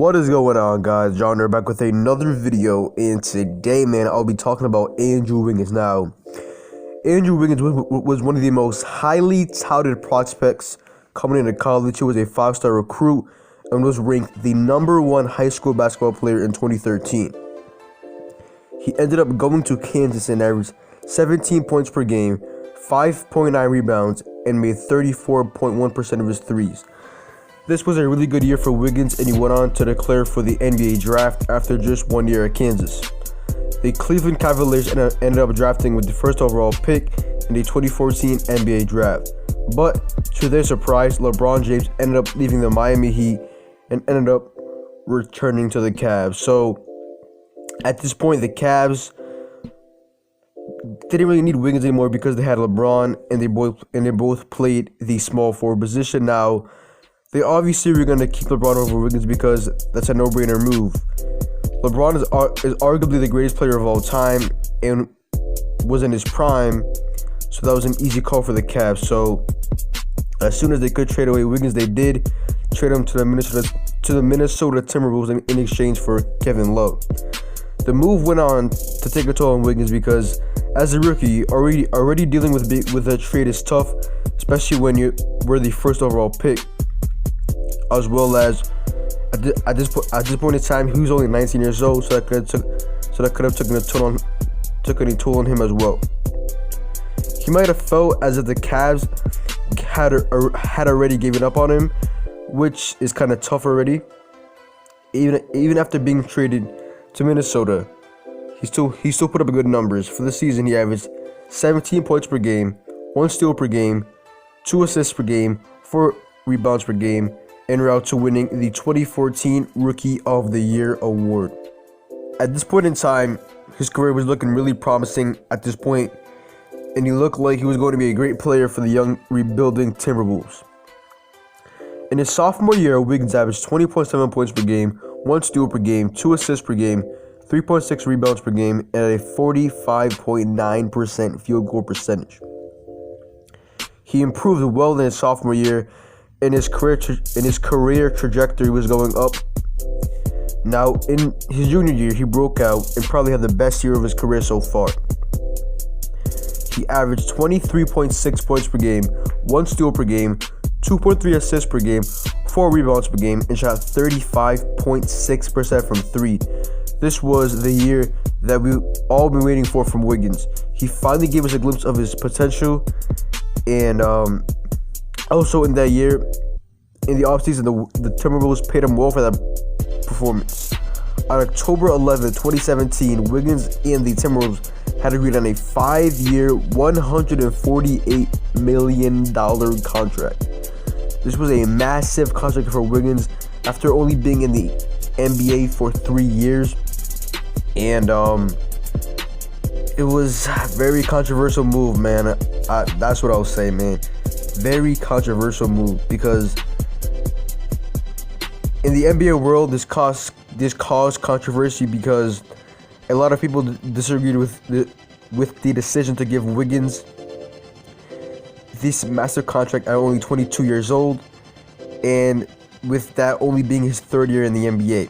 What is going on, guys? John here back with another video, and today, man, I'll be talking about Andrew Wiggins. Now, Andrew Wiggins was one of the most highly touted prospects coming into college. He was a 5-star recruit and was ranked the #1 high school basketball player in 2013. He ended up going to Kansas and averaged 17 points per game, 5.9 rebounds, and made 34.1% of his threes. This was a really good year for Wiggins, and he went on to declare for the NBA draft after just 1 year at Kansas. The Cleveland Cavaliers ended up drafting with the first overall pick in the 2014 NBA draft. But to their surprise, LeBron James ended up leaving the Miami Heat and ended up returning to the Cavs. So at this point, the Cavs didn't really need Wiggins anymore because they had LeBron, and they both played the small forward position. Now, they obviously were going to keep LeBron over Wiggins because that's a no-brainer move. LeBron is arguably the greatest player of all time and was in his prime, so that was an easy call for the Cavs. So as soon as they could trade away Wiggins, they did trade him to the Minnesota Timberwolves in exchange for Kevin Love. The move went on to take a toll on Wiggins because as a rookie, already dealing with a trade is tough, especially when you were the first overall pick. As well as at this point in time, he was only 19 years old, so that could have taken a toll on him as well. He might have felt as if the Cavs had already given up on him, which is kind of tough already. Even after being traded to Minnesota, he still put up good numbers. For the season, he averaged 17 points per game, 1 steal per game, 2 assists per game, 4 rebounds per game, en route to winning the 2014 Rookie of the Year award. At this point in time, his career was looking really promising at this point, and he looked like he was going to be a great player for the young rebuilding Timberwolves. In his sophomore year, Wiggins averaged 20.7 points per game, 1 steal per game, 2 assists per game, 3.6 rebounds per game, and a 45.9% field goal percentage. He improved well in his sophomore year, and his career trajectory was going up. Now, in his junior year, he broke out and probably had the best year of his career so far. He averaged 23.6 points per game, 1 steal per game, 2.3 assists per game, 4 rebounds per game, and shot 35.6% from 3. This was the year that we've all been waiting for from Wiggins. He finally gave us a glimpse of his potential, and also in that year, in the offseason, the Timberwolves paid him well for that performance. On October 11, 2017, Wiggins and the Timberwolves had agreed on a 5-year, $148 million contract. This was a massive contract for Wiggins after only being in the NBA for 3 years. And it was a very controversial move, man. That's what I'll say, man. Very controversial move because in the NBA world, this caused controversy because a lot of people disagreed with the decision to give Wiggins this massive contract at only 22 years old, and with that only being his 3rd year in the NBA.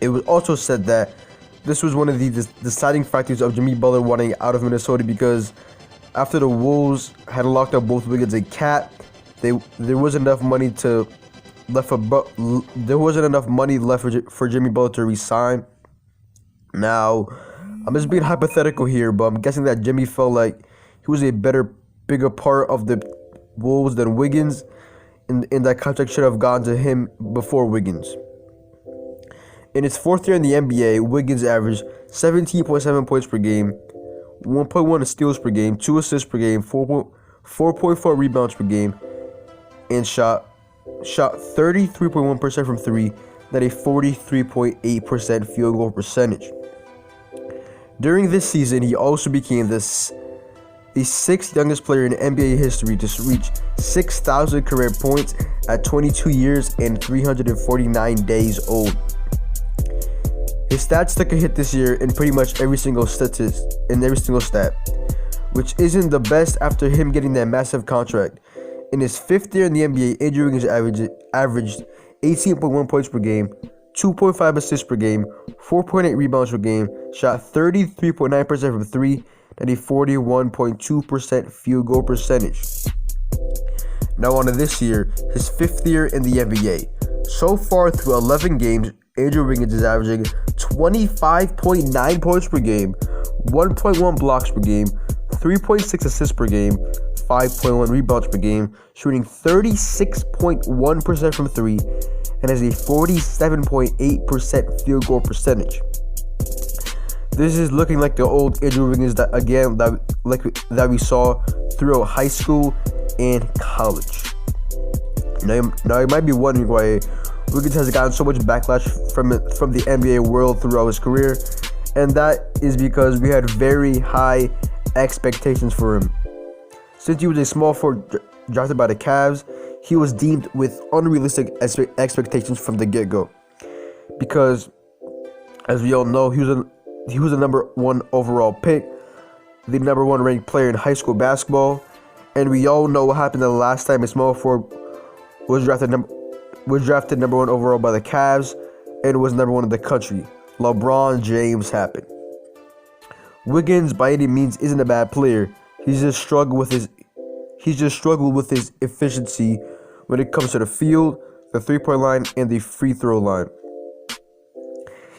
It was also said that this was one of the deciding factors of Jimmy Butler wanting out of Minnesota because after the Wolves had locked up both Wiggins and Cat, there wasn't enough money left for Jimmy Butler to resign. Now, I'm just being hypothetical here, but I'm guessing that Jimmy felt like he was a bigger part of the Wolves than Wiggins, and that contract should have gone to him before Wiggins. In his 4th year in the NBA, Wiggins averaged 17.7 points per game, 1.1 steals per game, 2 assists per game, 4.4 rebounds per game, and shot 33.1% from 3, at a 43.8% field goal percentage. During this season, he also became the 6th youngest player in NBA history to reach 6,000 career points at 22 years and 349 days old. His stats took a hit this year in pretty much every single stat, which isn't the best after him getting that massive contract. In his 5th year in the NBA, Andrew Wiggins averaged 18.1 points per game, 2.5 assists per game, 4.8 rebounds per game, shot 33.9% from 3, and a 41.2% field goal percentage. Now on to this year, his 5th year in the NBA. So far through 11 games, Andrew Wiggins is averaging 25.9 points per game, 1.1 blocks per game, 3.6 assists per game, 5.1 rebounds per game, shooting 36.1% from 3, and has a 47.8% field goal percentage. This is looking like the old Andrew Wiggins that we saw throughout high school and college. Now you might be wondering why Wiggins has gotten so much backlash from the NBA world throughout his career, and that is because we had very high expectations for him. Since he was a small forward drafted by the Cavs, he was deemed with unrealistic expectations from the get-go. Because, as we all know, he was a number 1 overall pick, the number 1 ranked player in high school basketball, and we all know what happened the last time a small forward was drafted number 1 overall by the Cavs and was number 1 in the country. LeBron James happened. Wiggins by any means isn't a bad player. He's just struggled with his efficiency when it comes to the field, the 3-point line, and the free throw line.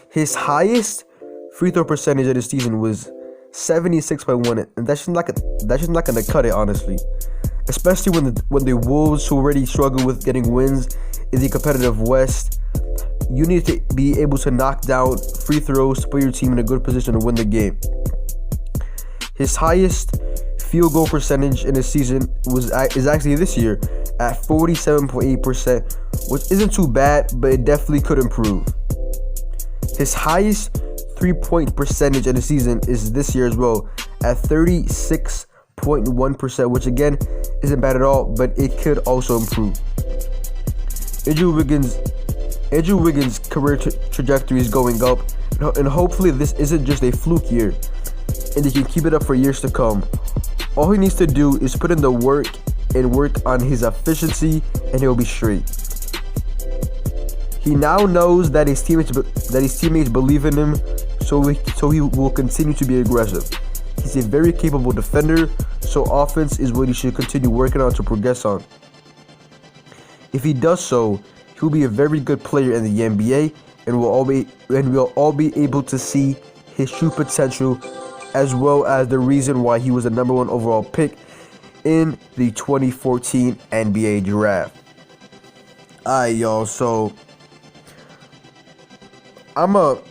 His highest free throw percentage of the season was 76.1, and that's just not gonna cut it, honestly. Especially when the Wolves, who already struggle with getting wins in the competitive West, you need to be able to knock down free throws to put your team in a good position to win the game. His highest field goal percentage in the season is actually this year at 47.8%, which isn't too bad, but it definitely could improve. His highest 3-point percentage in the season is this year as well at 36.1%, which again isn't bad at all, but it could also improve. Andrew Wiggins' career trajectory is going up, and hopefully this isn't just a fluke year, and he can keep it up for years to come. All he needs to do is put in the work and work on his efficiency, and he'll be straight. He now knows that his teammates believe in him, so he will continue to be aggressive. He's a very capable defender, so offense is what he should continue working on to progress on. If he does so, he'll be a very good player in the NBA, and we'll all be able to see his true potential, as well as the reason why he was the number 1 overall pick in the 2014 NBA draft. Alright, y'all, so I'm not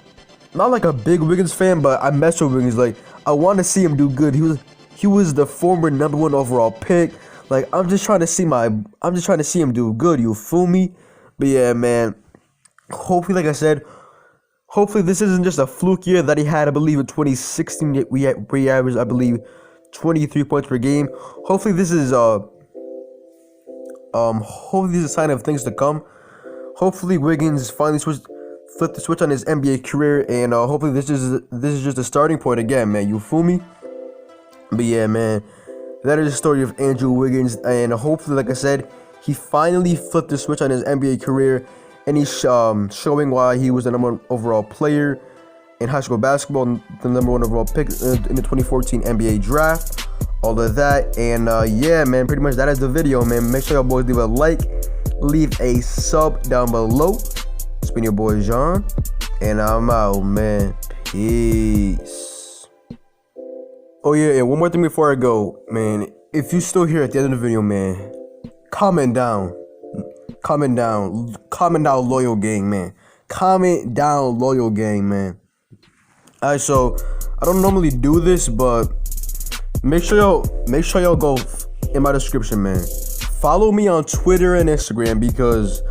like a big Wiggins fan, but I mess with Wiggins. Like, I want to see him do good. He was the former number 1 overall pick. Like, I'm just trying to see him do good. You feel me? But yeah, man. Hopefully, like I said, hopefully this isn't just a fluke year that he had. I believe in 2016 we averaged, I believe, 23 points per game. Hopefully this is a sign of things to come. Hopefully Wiggins finally flipped the switch on his NBA career, and hopefully this is just a starting point again, man. You feel me? But yeah, man, that is the story of Andrew Wiggins, and hopefully, like I said, he finally flipped the switch on his NBA career, and he's showing why he was the number 1 overall player in high school basketball, the number 1 overall pick in the 2014 NBA draft, all of that. And yeah, man, pretty much that is the video, man. Make sure y'all boys leave a like, leave a sub down below. It's been your boy John, and I'm out, man. Peace. Oh yeah, and one more thing before I go, man. If you're still here at the end of the video, man, comment down, loyal gang, man. Comment down, loyal gang, man. Alright, so I don't normally do this, but make sure y'all go in my description, man. Follow me on Twitter and Instagram, because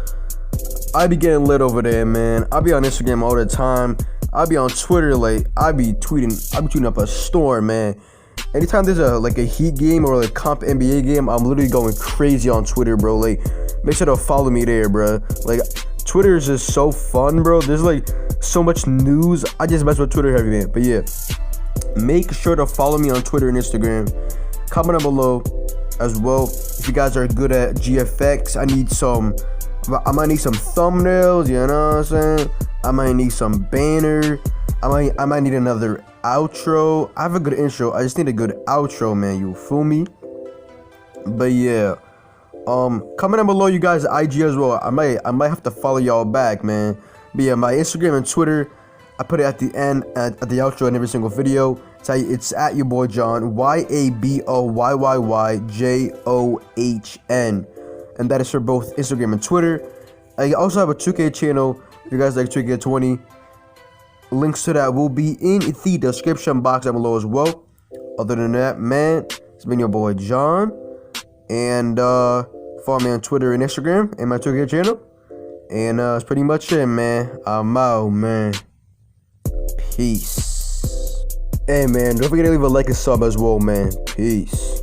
I be getting lit over there, man. I be on Instagram all the time. I be on Twitter, like I be tweeting up a storm, man. Anytime there's a Heat game or like comp NBA game, I'm literally going crazy on Twitter, bro. Like, make sure to follow me there, bro. Like, Twitter is just so fun, bro. There's like so much news. I just mess with Twitter heavy, man. But yeah, make sure to follow me on Twitter and Instagram. Comment down below as well if you guys are good at GFX. I need some I might need some thumbnails, you know what I'm saying? I might need some banner. I might need another outro. I have a good intro. I just need a good outro, man. You feel me? But yeah. Comment down below you guys IG as well. I might have to follow y'all back, man. But yeah, my Instagram and Twitter, I put it at the end at the outro in every single video. It's at your boy John, YABOYYYJOHN, and that is for both Instagram and Twitter. I also have a 2K channel. If you guys like 2K20, links to that will be in the description box down below as well. Other than that, man, it's been your boy John, and follow me on Twitter and Instagram and my 2K channel. And that's pretty much it, man. I'm out, man. Peace. Hey, man, don't forget to leave a like and sub as well, man. Peace.